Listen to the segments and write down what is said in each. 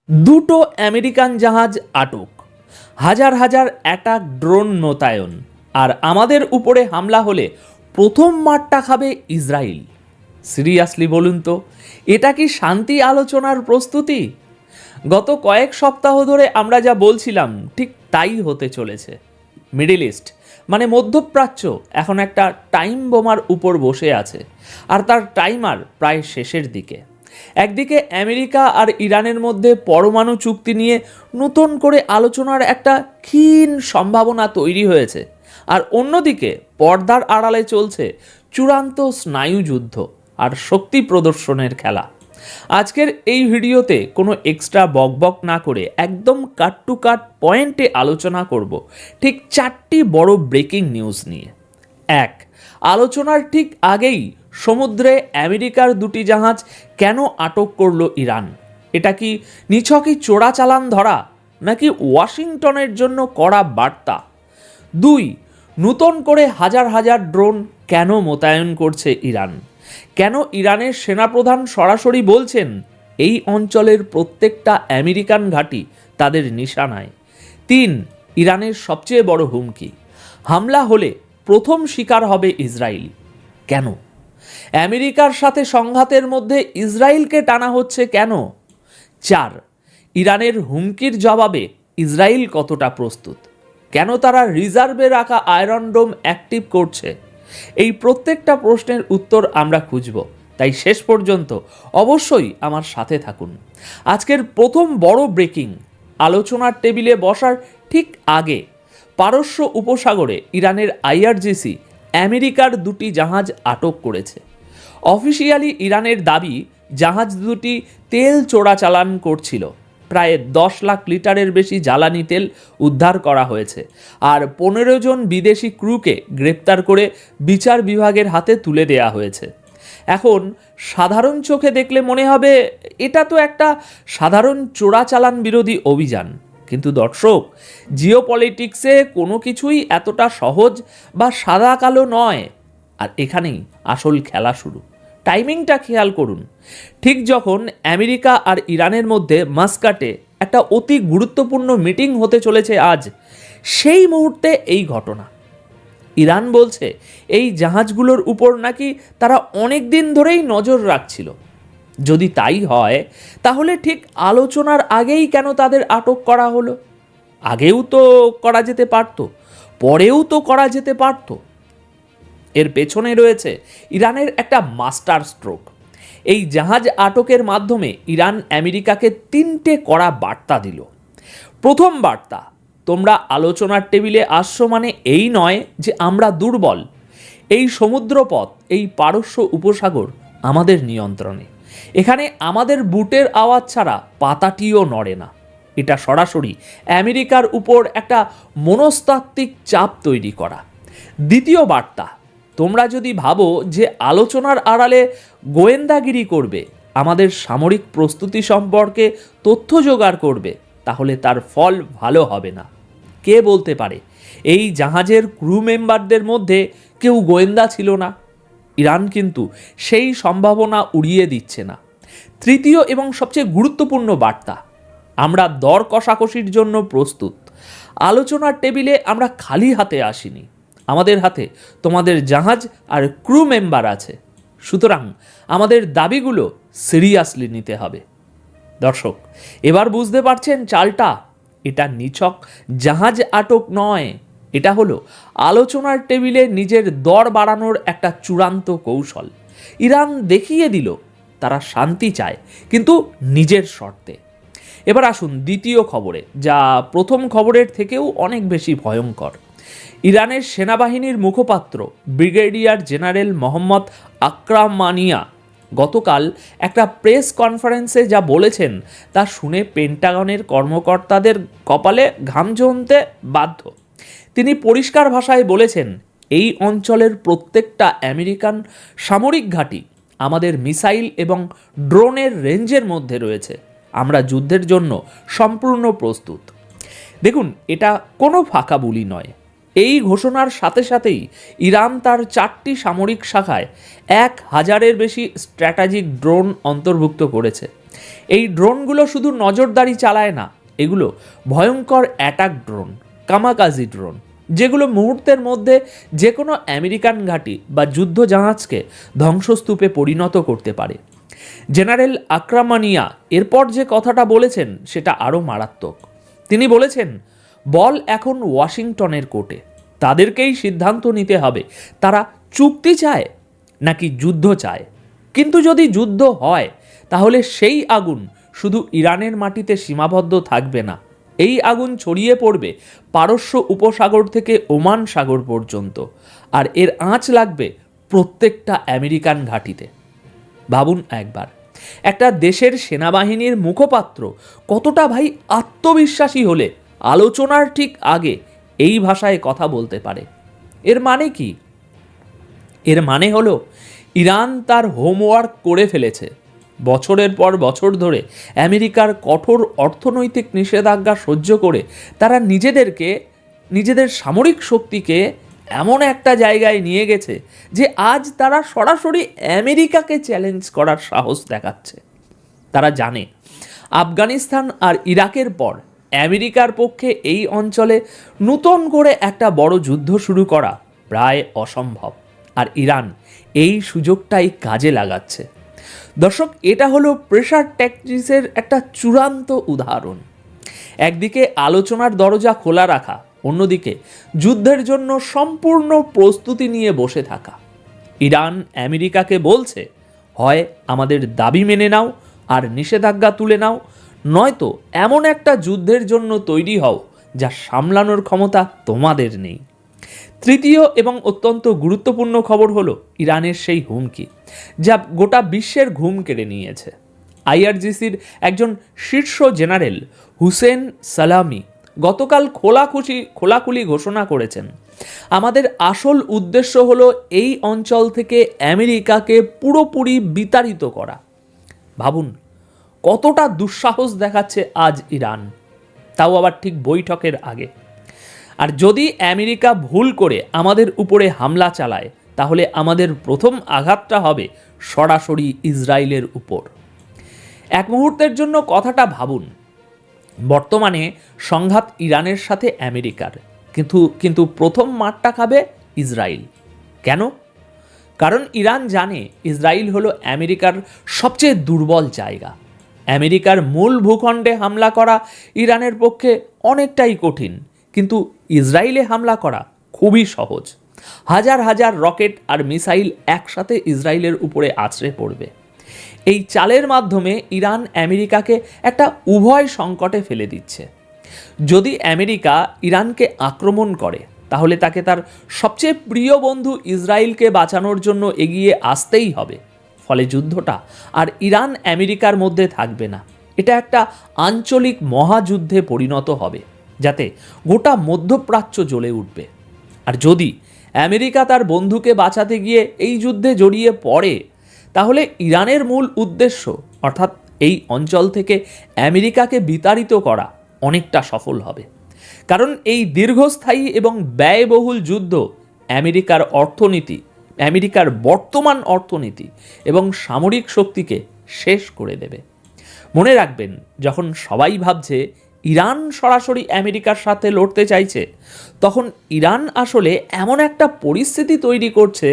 দুটো আমেরিকান জাহাজ আটক, হাজার হাজার অ্যাটাক ড্রোন মোতায়েন, আর আমাদের উপরে হামলা হলে প্রথম মারটা খাবে ইসরায়েল। সিরিয়াসলি বলুন তো, এটা কি শান্তি আলোচনার প্রস্তুতি? গত কয়েক সপ্তাহ ধরে আমরা যা বলছিলাম ঠিক তাই হতে চলেছে। মিডল ইস্ট মানে মধ্যপ্রাচ্য এখন একটা টাইম বোমার উপর বসে আছে, আর তার টাইমার প্রায় শেষের দিকে। একদিকে আমেরিকা আর ইরানের মধ্যে পরমাণু চুক্তি নিয়ে নতুন করে আলোচনার একটা ক্ষীণ সম্ভাবনা তৈরি হয়েছে, আর অন্যদিকে পর্দার আড়ালে চলছে চূড়ান্ত স্নায়ুযুদ্ধ আর শক্তি প্রদর্শনের খেলা। আজকের এই ভিডিওতে কোনো এক্সট্রা বকবক না করে একদম কাট টু কাট পয়েন্টে আলোচনা করব ঠিক 4টি বড় ব্রেকিং নিউজ নিয়ে। এক, আলোচনার ঠিক আগেই সমুদ্রে আমেরিকার 2টি জাহাজ কেন আটক করলো ইরান? এটা কি নিছকই চোরাচালান ধরা, নাকি ওয়াশিংটনের জন্য কড়া বার্তা? 2, নতুন করে হাজার হাজার ড্রোন কেন মোতায়েন করছে ইরান? কেন ইরানের সেনাপ্রধান সরাসরি বলছেন এই অঞ্চলের প্রত্যেকটা আমেরিকান ঘাঁটি তাদের নিশানায়? 3, ইরানের সবচেয়ে বড় হুমকি, হামলা হলে প্রথম শিকার হবে ইসরায়েল। কেন আমেরিকার সাথে সংঘাতের মধ্যে ইসরায়েলকে টানা হচ্ছে কেন? 4, ইরানের হুমকির জবাবে ইসরায়েল কতটা প্রস্তুত? কেন তারা রিজার্ভে রাখা আয়রন ডোম অ্যাক্টিভ করছে? এই প্রত্যেকটা প্রশ্নের উত্তর আমরা খুঁজব, তাই শেষ পর্যন্ত অবশ্যই আমার সাথে থাকুন। আজকের প্রথম বড় ব্রেকিং, আলোচনার টেবিলে বসার ঠিক আগে পারস্য উপসাগরে ইরানের আইআরজিসি আমেরিকার 2টি জাহাজ আটক করেছে। অফিসিয়ালি ইরানের দাবি জাহাজ দুটি তেল চোরাচালান করছিল। প্রায় 10 লাখ লিটারের বেশি জ্বালানি তেল উদ্ধার করা হয়েছে, আর 15 জন বিদেশি ক্রুকে গ্রেপ্তার করে বিচার বিভাগের হাতে তুলে দেয়া হয়েছে। এখন সাধারণ চোখে দেখলে মনে হবে এটা তো একটা সাধারণ চোরাচালান বিরোধী অভিযান, কিন্তু দর্শক, জিওপলিটিক্সে কোনো কিছুই এতটা সহজ বা সাদা কালো নয়। আর এখানেই আসল খেলা শুরু। টাইমিংটা খেয়াল করুন। ঠিক যখন আমেরিকা আর ইরানের মধ্যে মাস্কাটে একটা অতি গুরুত্বপূর্ণ মিটিং হতে চলেছে আজ, সেই মুহূর্তে এই ঘটনা। ইরান বলছে এই জাহাজগুলোর উপর নাকি তারা অনেক দিন ধরেই নজর রাখছিল। যদি তাই হয়, তাহলে ঠিক আলোচনার আগেই কেন তাদের আটক করা হলো? আগেও তো করা যেতে পারত, পরেও তো করা যেতে পারত। এর পেছনে রয়েছে ইরানের একটা মাস্টার স্ট্রোক। এই জাহাজ আটকের মাধ্যমে ইরান আমেরিকাকে 3টে কড়া বার্তা দিল। প্রথম বার্তা, তোমরা আলোচনার টেবিলে আসছো মানে এই নয় যে আমরা দুর্বল। এই সমুদ্রপথ, এই পারস্য উপসাগর আমাদের নিয়ন্ত্রণে। এখানে আমাদের বুটের আওয়াজ ছাড়া পাতাটিও নড়ে না। এটা সরাসরি আমেরিকার উপর একটা মনস্তাত্ত্বিক চাপ তৈরি করা। দ্বিতীয় বার্তা, তোমরা যদি ভাবো যে আলোচনার আড়ালে গোয়েন্দাগিরি করবে, আমাদের সামরিক প্রস্তুতি সম্পর্কে তথ্য জোগাড় করবে, তাহলে তার ফল ভালো হবে না। কে বলতে পারে এই জাহাজের ক্রু মেম্বারদের মধ্যে কেউ গোয়েন্দা ছিল না? ইরান কিন্তু সেই সম্ভাবনা উড়িয়ে দিচ্ছে না। তৃতীয় এবং সবচেয়ে গুরুত্বপূর্ণ বার্তা, আমরা দর কষাকষির জন্য প্রস্তুত। আলোচনার টেবিলে আমরা খালি হাতে আসিনি। আমাদের হাতে তোমাদের জাহাজ আর ক্রু মেম্বার আছে, সুতরাং আমাদের দাবিগুলো সিরিয়াসলি নিতে হবে। দর্শক, এবার বুঝতে পারছেন চালটা? এটা নিছক জাহাজ আটক নয়, এটা হলো আলোচনার টেবিলে নিজের দর বাড়ানোর একটা চূড়ান্ত কৌশল। ইরান দেখিয়ে দিল তারা শান্তি চায়, কিন্তু নিজের শর্তে। এবার আসুন দ্বিতীয় খবরে, যা প্রথম খবরের থেকেও অনেক বেশি ভয়ঙ্কর। ইরানের সেনাবাহিনীর মুখপাত্র ব্রিগেডিয়ার জেনারেল মোহাম্মদ আকরামানিয়া গতকাল একটা প্রেস কনফারেন্সে যা বলেছেন তা শুনে পেন্টাগনের কর্মকর্তাদের কপালে ঘাম জমতে বাধ্য। তিনি পরিষ্কার ভাষায় বলেছেন, এই অঞ্চলের প্রত্যেকটা আমেরিকান সামরিক ঘাঁটি আমাদের মিসাইল এবং ড্রোনের রেঞ্জের মধ্যে রয়েছে। আমরা যুদ্ধের জন্য সম্পূর্ণ প্রস্তুত। দেখুন, এটা কোনো ফাঁকা বুলি নয়। এই ঘোষণার সাথে সাথেই ইরান তার 4টি সামরিক শাখায় 1000-এর বেশি স্ট্র্যাটেজিক ড্রোন অন্তর্ভুক্ত করেছে। এই ড্রোনগুলো শুধু নজরদারি চালায় না, এগুলো ভয়ঙ্কর অ্যাটাক ড্রোন, কামাকাজি ড্রোন, যেগুলো মুহূর্তের মধ্যে যে কোনো আমেরিকান ঘাঁটি বা যুদ্ধ জাহাজকে ধ্বংসস্তূপে পরিণত করতে পারে। জেনারেল আক্রামানিয়া এরপর যে কথাটা বলেছেন সেটা আরও মারাত্মক। তিনি বলেছেন, বল এখন ওয়াশিংটনের কোর্টে, তাদেরকেই সিদ্ধান্ত নিতে হবে তারা চুক্তি চায় নাকি যুদ্ধ চায়। কিন্তু যদি যুদ্ধ হয় তাহলে সেই আগুন শুধু ইরানের মাটিতে সীমাবদ্ধ থাকবে না, এই আগুন ছড়িয়ে পড়বে পারস্য উপসাগর থেকে ওমান সাগর পর্যন্ত, আর এর আঁচ লাগবে প্রত্যেকটা আমেরিকান ঘাঁটিতে। ভাবুন একবার, একটা দেশের সেনাবাহিনীর মুখপাত্র কতটা আত্মবিশ্বাসী হলে আলোচনার ঠিক আগে এই ভাষায় কথা বলতে পারে। এর মানে কি? এর মানে হলো ইরান তার হোমওয়ার্ক করে ফেলেছে। বছরের পর বছর ধরে আমেরিকার কঠোর অর্থনৈতিক নিষেধাজ্ঞা সহ্য করে তারা নিজেদের সামরিক শক্তিকে এমন একটা জায়গায় নিয়ে গেছে যে আজ তারা সরাসরি আমেরিকাকে চ্যালেঞ্জ করার সাহস দেখাচ্ছে। তারা জানে আফগানিস্তান আর ইরাকের পর আমেরিকার পক্ষে এই অঞ্চলে নতুন করে একটা বড় যুদ্ধ শুরু করা প্রায় অসম্ভব, আর ইরান এই সুযোগটাই কাজে লাগাচ্ছে। দর্শক, এটা হলো প্রেশার ট্যাকটিক্সের একটা চূড়ান্ত উদাহরণ। একদিকে আলোচনার দরজা খোলা রাখা, অন্যদিকে যুদ্ধের জন্য সম্পূর্ণ প্রস্তুতি নিয়ে বসে থাকা। ইরান আমেরিকাকে বলছে, হয় আমাদের দাবি মেনে নাও আর নিষেধাজ্ঞা তুলে নাও, নয়তো এমন একটা যুদ্ধের জন্য তৈরি হও যা সামলানোর ক্ষমতা তোমাদের নেই। তৃতীয় এবং অত্যন্ত গুরুত্বপূর্ণ খবর হলো ইরানের সেই হুমকি যা গোটা বিশ্বের ঘুম কেড়ে নিয়েছে। আইআরজিসির একজন শীর্ষ জেনারেল হুসেন সালামি গতকাল খোলাখুলি ঘোষণা করেছেন, আমাদের আসল উদ্দেশ্য হলো এই অঞ্চল থেকে আমেরিকাকে পুরোপুরি বিতাড়িত করা। ভাবুন কতটা দুঃসাহস দেখাচ্ছে আজ ইরান, তাও আবার ঠিক বৈঠকের আগে। আর যদি আমেরিকা ভুল করে আমাদের উপরে হামলা চালায় তাহলে আমাদের প্রথম আঘাতটা হবে সরাসরি ইসরায়েলের উপর। এক মুহূর্তের জন্য কথাটা ভাবুন, বর্তমানে সংঘাত ইরানের সাথে আমেরিকার, কিন্তু প্রথম মারটা খাবে ইসরায়েল। কেন? কারণ ইরান জানে ইসরায়েল হলো আমেরিকার সবচেয়ে দুর্বল জায়গা। আমেরিকার মূল ভূখণ্ডে হামলা করা ইরানের পক্ষে অনেকটাই কঠিন, কিন্তু ইসরায়েলে হামলা করা খুবই সহজ। হাজার হাজার রকেট আর মিসাইল একসাথে ইসরায়েলের উপরে আছড়ে পড়বে। এই চালের মাধ্যমে ইরান আমেরিকাকে একটা উভয় সংকটে ফেলে দিচ্ছে। যদি আমেরিকা ইরানকে আক্রমণ করে তাহলে তাকে তার সবচেয়ে প্রিয় বন্ধু ইসরায়েলকে বাঁচানোর জন্য এগিয়ে আসতেই হবে। ফলে যুদ্ধটা আর ইরান আমেরিকার মধ্যে থাকবে না, এটা একটা আঞ্চলিক মহাযুদ্ধে পরিণত হবে, যাতে গোটা মধ্যপ্রাচ্য জ্বলে উঠবে। আর যদি আমেরিকা তার বন্ধুকে বাঁচাতে গিয়ে এই যুদ্ধে জড়িয়ে পড়ে তাহলে ইরানের মূল উদ্দেশ্য, অর্থাৎ এই অঞ্চল থেকে আমেরিকাকে বিতাড়িত করা, অনেকটা সফল হবে। কারণ এই দীর্ঘস্থায়ী এবং ব্যয়বহুল যুদ্ধ আমেরিকার অর্থনীতি, আমেরিকার বর্তমান অর্থনীতি এবং সামরিক শক্তিকে শেষ করে দেবে। মনে রাখবেন, যখন সবাই ভাবছে ইরান সরাসরি আমেরিকার সাথে লড়তে চাইছে, তখন ইরান আসলে এমন একটা পরিস্থিতি তৈরি করছে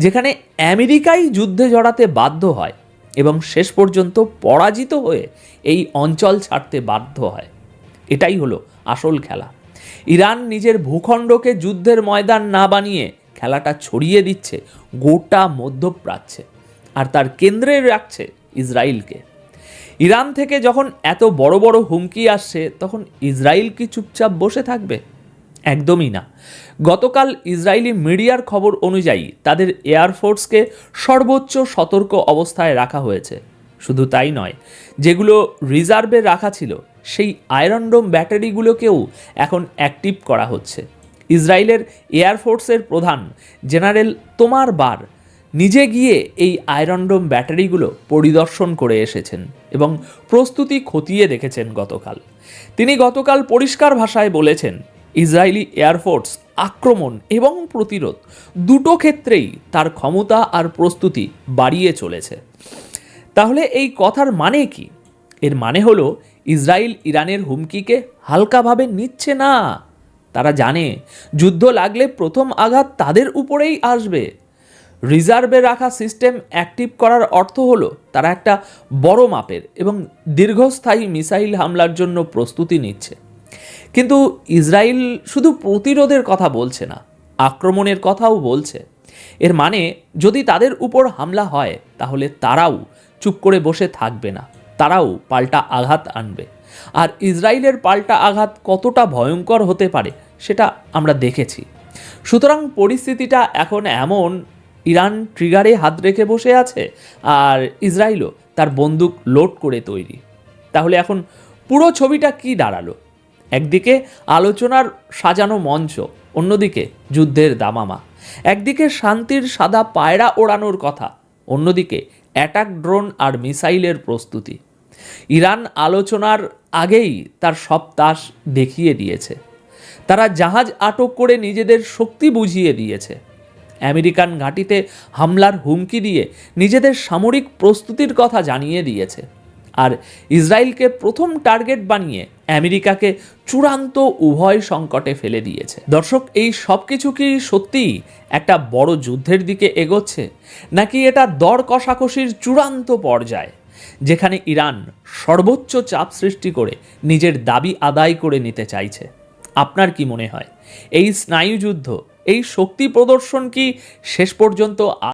যেখানে আমেরিকাই যুদ্ধে জড়াতে বাধ্য হয় এবং শেষ পর্যন্ত পরাজিত হয়ে এই অঞ্চল ছাড়তে বাধ্য হয়। এটাই হলো আসল খেলা। ইরান নিজের ভূখণ্ডকে যুদ্ধের ময়দান না বানিয়ে খেলাটা ছড়িয়ে দিচ্ছে গোটা মধ্যপ্রাচ্যে, আর তার কেন্দ্রে রাখছে ইসরায়েলকে। ইরান থেকে যখন এত বড় বড় হুমকি আসছে, তখন ইসরায়েল কি চুপচাপ বসে থাকবে? একদমই না। গতকাল ইসরায়েলি মিডিয়ার খবর অনুযায়ী তাদের এয়ারফোর্সকে সর্বোচ্চ সতর্ক অবস্থায় রাখা হয়েছে। শুধু তাই নয়, যেগুলো রিজার্ভে রাখা ছিল সেই আয়রন ডোম ব্যাটারিগুলোকেও এখন অ্যাক্টিভ করা হচ্ছে। ইসরায়েলের এয়ারফোর্সের প্রধান জেনারেল তোমার বার নিজে গিয়ে এই আয়রন ডোম ব্যাটারিগুলো পরিদর্শন করে এসেছেন এবং প্রস্তুতি খতিয়ে দেখেছেন গতকাল। তিনি গতকাল পরিষ্কার ভাষায় বলেছেন, ইসরায়েলি এয়ারফোর্স আক্রমণ এবং প্রতিরোধ দুটো ক্ষেত্রেই তার ক্ষমতা আর প্রস্তুতি বাড়িয়ে চলেছে। তাহলে এই কথার মানে কি? এর মানে হলো ইসরায়েল ইরানের হুমকিকে হালকাভাবে নিচ্ছে না। তারা জানে যুদ্ধ লাগলে প্রথম আঘাত তাদের উপরেই আসবে। রিজার্ভে রাখা সিস্টেম অ্যাক্টিভ করার অর্থ হলো তারা একটা বড় মাপের এবং দীর্ঘস্থায়ী মিসাইল হামলার জন্য প্রস্তুতি নিচ্ছে। কিন্তু ইসরায়েল শুধু প্রতিরোধের কথা বলছে না, আক্রমণের কথাও বলছে। এর মানে যদি তাদের উপর হামলা হয় তাহলে তারাও চুপ করে বসে থাকবে না, তারাও পাল্টা আঘাত আনবে। আর ইসরায়েলের পাল্টা আঘাত কতটা ভয়ঙ্কর হতে পারে সেটা আমরা দেখেছি। সুতরাং পরিস্থিতিটা এখন এমন, ইরান ট্রিগারে হাত রেখে বসে আছে আর ইসরায়েলও তার বন্দুক লোড করে তৈরি। তাহলে এখন পুরো ছবিটা কি দাঁড়ালো? একদিকে আলোচনার সাজানো মঞ্চ, অন্যদিকে যুদ্ধের দামামা। একদিকে শান্তির সাদা পায়রা ওড়ানোর কথা, অন্যদিকে অ্যাটাক ড্রোন আর মিসাইলের প্রস্তুতি। ইরান আলোচনার আগেই তার সব তাস দেখিয়ে দিয়েছে। তারা জাহাজ আটক করে নিজেদের শক্তি বুঝিয়ে দিয়েছে। আমেরিকান ঘাঁটিতে হামলার হুমকি দিয়ে নিজেদের সামরিক প্রস্তুতির কথা জানিয়ে দিয়েছে। আর ইসরায়েলকে প্রথম টার্গেট বানিয়ে আমেরিকাকে চূড়ান্ত উভয় সংকটে ফেলে দিয়েছে। দর্শক, এই সব কিছু কি সত্যিই একটা বড় যুদ্ধের দিকে এগোচ্ছে, নাকি এটা দর কষাকষির চূড়ান্ত পর্যায়, যেখানে ইরান সর্বোচ্চ চাপ সৃষ্টি করে নিজের দাবি আদায় করে নিতে চাইছে? আপনার কি মনে হয় এই স্নায়ুযুদ্ধ, এই শক্তি প্রদর্শন কি শেষ পর্যন্ত